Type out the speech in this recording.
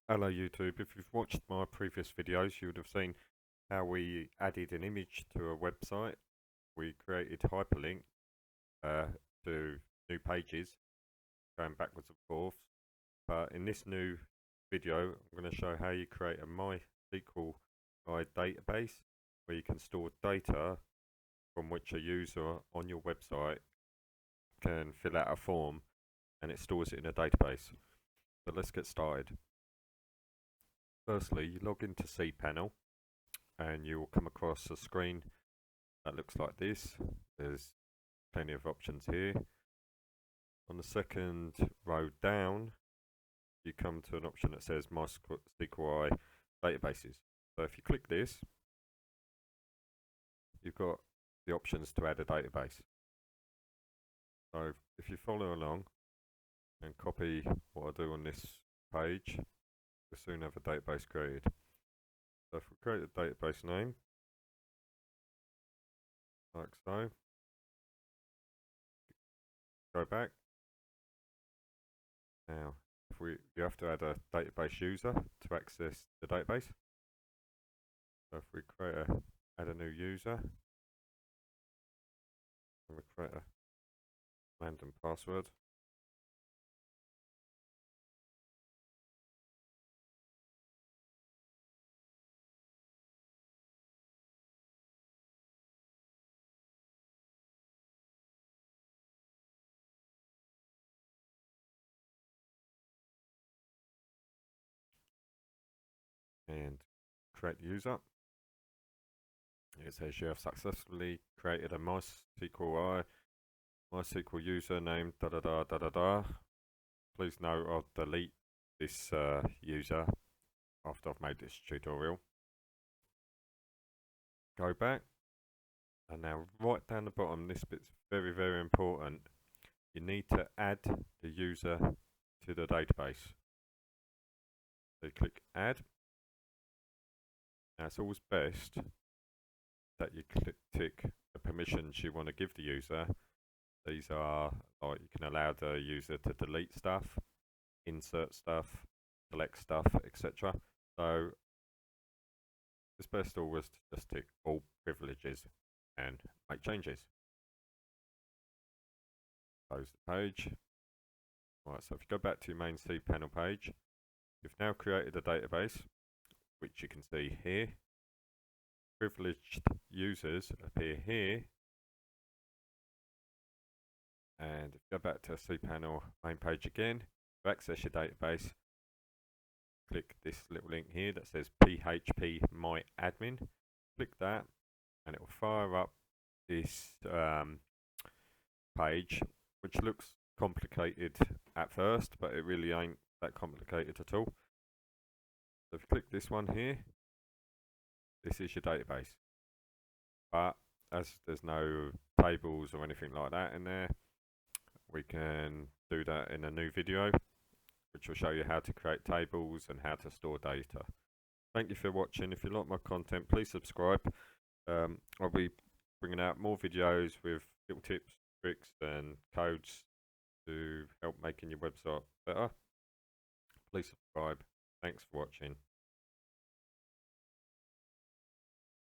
Hello YouTube, if you've watched my previous videos you would have seen how we added an image to a website. We created hyperlinks to new pages going backwards and forwards, but in this new video I'm going to show how you create a Mysql database where you can store data from which a user on your website can fill out a form and it stores it in a database. So let's get started. Firstly, you log into Cpanel and you will come across a screen that looks like this. There's plenty of options here. On the second row down, you come to an option that says Mysql databases. So if you click this, you've got the options to add a database. So if you follow along and copy what I do on this page, we'll soon have a database created. So if we create a database name, like so, go back. Now, you have to add a database user to access the database. So if we add a new user, and we create a random password. And create user. It says you have successfully created a MySQL user named da da da da da da. Please note I'll delete this user after I've made this tutorial. Go back, and now right down the bottom, this bit's very, very important. You need to add the user to the database. So you click add. Now it's always best that you tick the permissions you want to give the user. These are like you can allow the user to delete stuff, insert stuff, select stuff, etc. So it's best always to just tick all privileges and make changes. Close the page. Right, so if you go back to your main Cpanel page, you've now created a database, which you can see here. Privileged users appear here. And if you go back to Cpanel main page again, to access your database, click this little link here that says PHP My Admin. Click that, and it will fire up this page, which looks complicated at first, but it really ain't that complicated at all. So if you click this one here, this is your database. But as there's no tables or anything like that in there, we can do that in a new video, which will show you how to create tables and how to store data. Thank you for watching. If you like my content, please subscribe. I'll be bringing out more videos with little tips, tricks and codes to help making your website better. Please subscribe. Thanks for watching.